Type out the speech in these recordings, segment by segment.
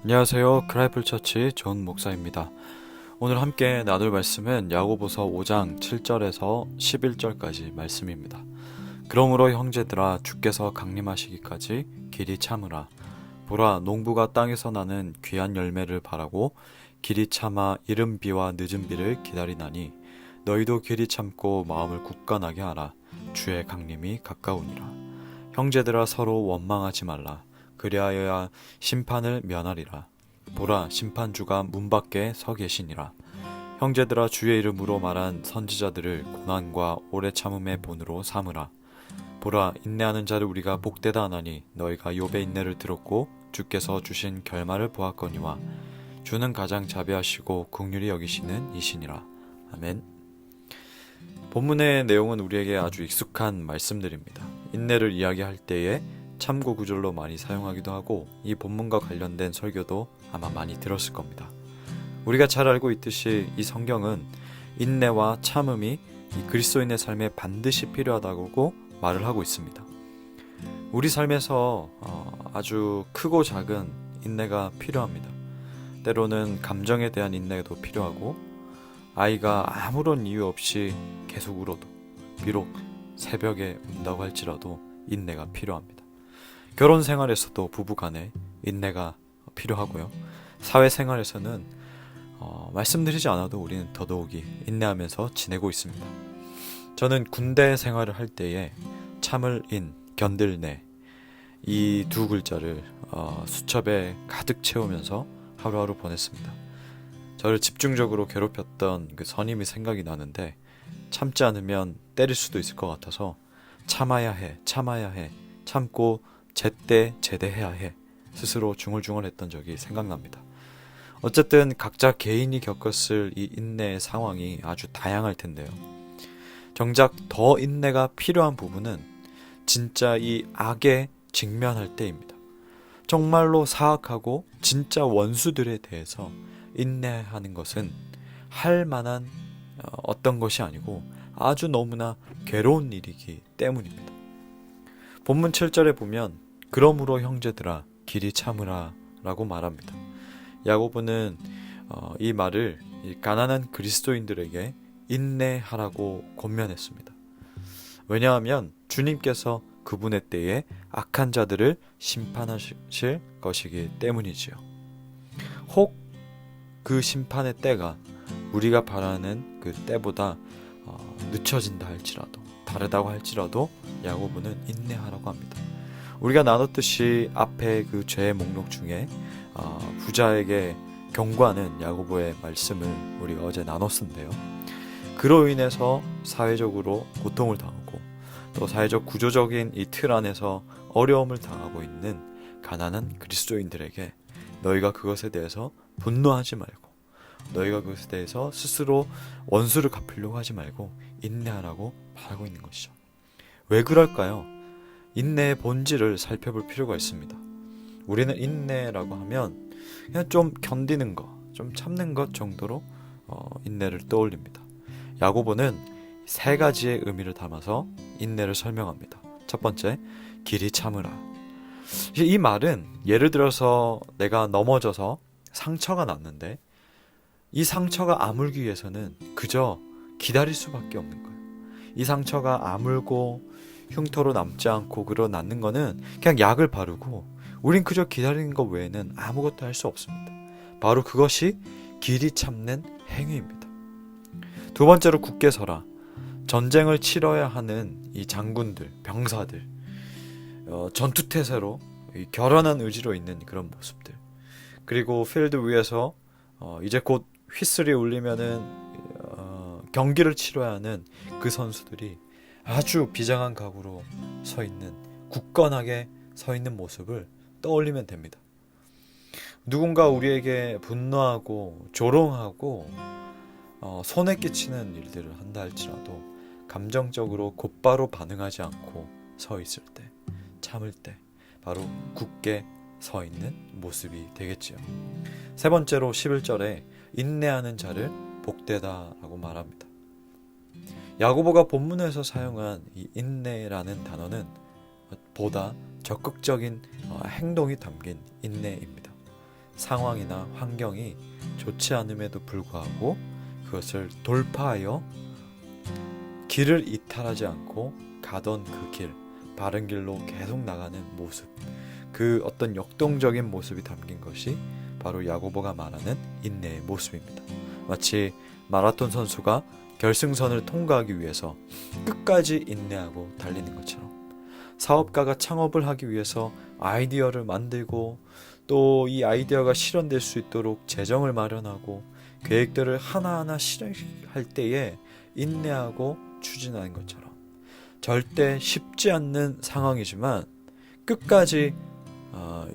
안녕하세요. 크라이플 처치 존 목사입니다. 오늘 함께 나눌 말씀은 야고보서 5장 7절에서 11절까지 말씀입니다. 그러므로 형제들아 주께서 강림하시기까지 길이 참으라. 보라 농부가 땅에서 나는 귀한 열매를 바라고 길이 참아 이른 비와 늦은 비를 기다리나니 너희도 길이 참고 마음을 굳건하게 하라. 주의 강림이 가까우니라. 형제들아 서로 원망하지 말라. 그리하여야 심판을 면하리라. 보라 심판주가 문 밖에 서 계시니라. 형제들아 주의 이름으로 말한 선지자들을 고난과 오래 참음의 본으로 삼으라. 보라 인내하는 자를 우리가 복되다 하나니 너희가 욥의 인내를 들었고 주께서 주신 결말을 보았거니와 주는 가장 자비하시고 긍휼히 여기시는 이시니라. 아멘. 본문의 내용은 우리에게 아주 익숙한 말씀들입니다. 인내를 이야기할 때에 참고 구절로 많이 사용하기도 하고 이 본문과 관련된 설교도 아마 많이 들었을 겁니다. 우리가 잘 알고 있듯이 이 성경은 인내와 참음이 이 그리스도인의 삶에 반드시 필요하다고 말을 하고 있습니다. 우리 삶에서 아주 크고 작은 인내가 필요합니다. 때로는 감정에 대한 인내도 필요하고 아이가 아무런 이유 없이 계속 울어도 비록 새벽에 운다고 할지라도 인내가 필요합니다. 결혼 생활에서도 부부간에 인내가 필요하고요. 사회생활에서는 말씀드리지 않아도 우리는 더더욱이 인내하면서 지내고 있습니다. 저는 군대 생활을 할 때에 참을 인, 견딜 내 이 두 글자를 수첩에 가득 채우면서 하루하루 보냈습니다. 저를 집중적으로 괴롭혔던 그 선임이 생각이 나는데 참지 않으면 때릴 수도 있을 것 같아서 참아야 해, 참고 제때 제대해야 해 스스로 중얼중얼했던 적이 생각납니다. 어쨌든 각자 개인이 겪었을 이 인내의 상황이 아주 다양할 텐데요. 정작 더 인내가 필요한 부분은 진짜 이 악에 직면할 때입니다. 정말로 사악하고 진짜 원수들에 대해서 인내하는 것은 할 만한 어떤 것이 아니고 아주 너무나 괴로운 일이기 때문입니다. 본문 7절에 보면 그러므로 형제들아 길이 참으라 라고 말합니다. 야고보는 이 말을 가난한 그리스도인들에게 인내하라고 권면했습니다. 왜냐하면 주님께서 그분의 때에 악한 자들을 심판하실 것이기 때문이지요. 혹 그 심판의 때가 우리가 바라는 그 때보다 늦춰진다 할지라도 다르다고 할지라도 야고보는 인내하라고 합니다. 우리가 나눴듯이 앞에 그 죄의 목록 중에 부자에게 경고하는 야고보의 말씀을 우리가 어제 나눴는데요. 그로 인해서 사회적으로 고통을 당하고 또 사회적 구조적인 이 틀 안에서 어려움을 당하고 있는 가난한 그리스도인들에게 너희가 그것에 대해서 분노하지 말고 너희가 그것에 대해서 스스로 원수를 갚으려고 하지 말고 인내하라고 말하고 있는 것이죠. 왜 그럴까요? 인내의 본질을 살펴볼 필요가 있습니다. 우리는 인내라고 하면 그냥 좀 견디는 것, 좀 참는 것 정도로 인내를 떠올립니다. 야고보는 세 가지의 의미를 담아서 인내를 설명합니다. 첫 번째, 길이 참으라. 이 말은 예를 들어서 내가 넘어져서 상처가 났는데 이 상처가 아물기 위해서는 그저 기다릴 수밖에 없는 거예요. 이 상처가 아물고 흉터로 남지 않고 낫는 거는 그냥 약을 바르고 우린 그저 기다리는 것 외에는 아무것도 할 수 없습니다. 바로 그것이 길이 참는 행위입니다. 두 번째로 굳게 서라. 전쟁을 치러야 하는 이 장군들, 병사들, 전투태세로 결연한 의지로 있는 그런 모습들. 그리고 필드 위에서 이제 곧 휘슬이 울리면은 경기를 치러야 하는 그 선수들이 아주 비장한 각오로 서 있는, 굳건하게 서 있는 모습을 떠올리면 됩니다. 누군가 우리에게 분노하고 조롱하고 손해 끼치는 일들을 한다 할지라도 감정적으로 곧바로 반응하지 않고 서 있을 때, 참을 때 바로 굳게 서 있는 모습이 되겠지요. 세 번째로 11절에 인내하는 자를 복되다 라고 말합니다. 야고보가 본문에서 사용한 이 인내라는 단어는 보다 적극적인 행동이 담긴 인내입니다. 상황이나 환경이 좋지 않음에도 불구하고 그것을 돌파하여 길을 이탈하지 않고 가던 그 길, 바른 길로 계속 나가는 모습, 그 어떤 역동적인 모습이 담긴 것이 바로 야고보가 말하는 인내의 모습입니다. 마치 마라톤 선수가 결승선을 통과하기 위해서 끝까지 인내하고 달리는 것처럼, 사업가가 창업을 하기 위해서 아이디어를 만들고 또 이 아이디어가 실현될 수 있도록 재정을 마련하고 계획들을 하나하나 실행할 때에 인내하고 추진하는 것처럼, 절대 쉽지 않는 상황이지만 끝까지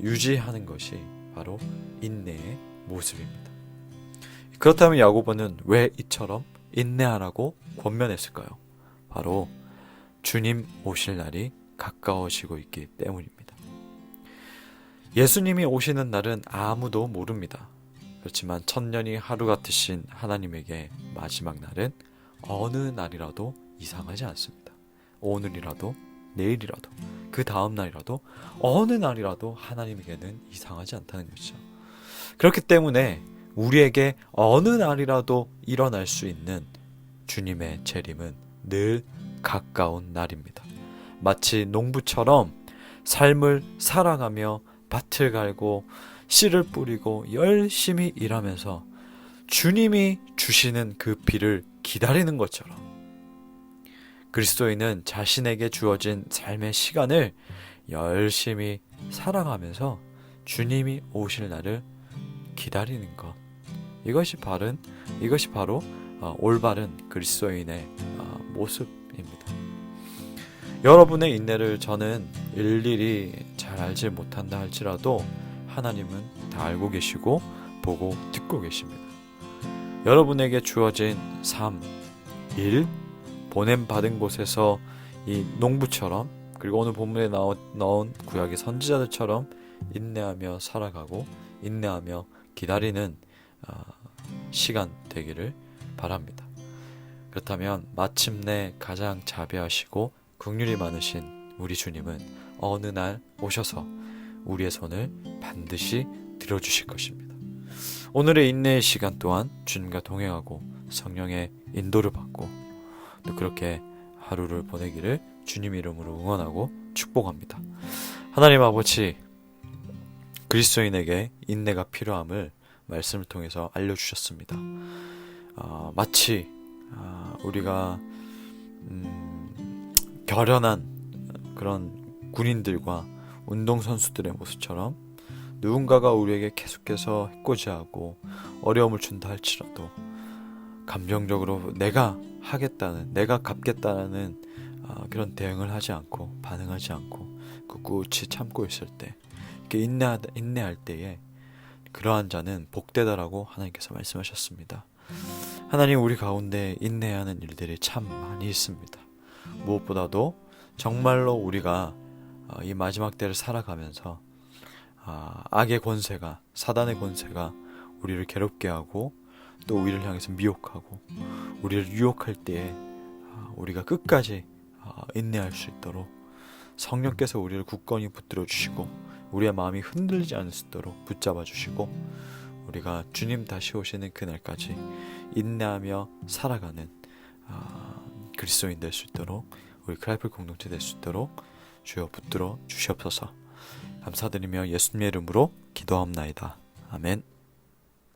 유지하는 것이 바로 인내의 모습입니다. 그렇다면 야고보는 왜 이처럼 인내하라고 권면했을까요? 바로 주님 오실 날이 가까워지고 있기 때문입니다. 예수님이 오시는 날은 아무도 모릅니다. 그렇지만 천년이 하루 같으신 하나님에게 마지막 날은 어느 날이라도 이상하지 않습니다. 오늘이라도 내일이라도 그 다음 날이라도 어느 날이라도 하나님에게는 이상하지 않다는 것이죠. 그렇기 때문에 우리에게 어느 날이라도 일어날 수 있는 주님의 재림은 늘 가까운 날입니다. 마치 농부처럼 삶을 살아가며 밭을 갈고 씨를 뿌리고 열심히 일하면서 주님이 주시는 그 비를 기다리는 것처럼, 그리스도인은 자신에게 주어진 삶의 시간을 열심히 살아가면서 주님이 오실 날을 기다리는 것, 이것이 바로 올바른 그리스도인의 모습입니다. 여러분의 인내를 저는 일일이 잘 알지 못한다 할지라도 하나님은 다 알고 계시고 보고 듣고 계십니다. 여러분에게 주어진 삶, 일, 보냄받은 곳에서 이 농부처럼, 그리고 오늘 본문에 나온 구약의 선지자들처럼 인내하며 살아가고 인내하며 기다리는 시간 되기를 바랍니다. 그렇다면 마침내 가장 자비하시고 긍휼이 많으신 우리 주님은 어느 날 오셔서 우리의 손을 반드시 들어주실 것입니다. 오늘의 인내의 시간 또한 주님과 동행하고 성령의 인도를 받고 또 그렇게 하루를 보내기를 주님 이름으로 응원하고 축복합니다. 하나님 아버지, 그리스도인에게 인내가 필요함을 말씀을 통해서 알려주셨습니다. 마치 우리가 결연한 그런 군인들과 운동선수들의 모습처럼 누군가가 우리에게 계속해서 해코지하고 어려움을 준다 할지라도 감정적으로 내가 하겠다는, 내가 갚겠다는 그런 대응을 하지 않고 반응하지 않고 꿋꿋이 참고 있을 때, 이렇게 인내할 때에 그러한 자는 복되다라고 하나님께서 말씀하셨습니다. 하나님, 우리 가운데 인내해야 하는 일들이 참 많이 있습니다. 무엇보다도 정말로 우리가 이 마지막 때를 살아가면서 악의 권세가, 사단의 권세가 우리를 괴롭게 하고 또 우리를 향해서 미혹하고 우리를 유혹할 때에 우리가 끝까지 인내할 수 있도록 성령께서 우리를 굳건히 붙들어 주시고 우리의 마음이 흔들리지 않을 수 있도록 붙잡아 주시고 우리가 주님 다시 오시는 그날까지 인내하며 살아가는 그리스도인 될 수 있도록, 우리 크라이플 공동체 될 수 있도록 주여 붙들어 주시옵소서. 감사드리며 예수님의 이름으로 기도하옵나이다. 아멘.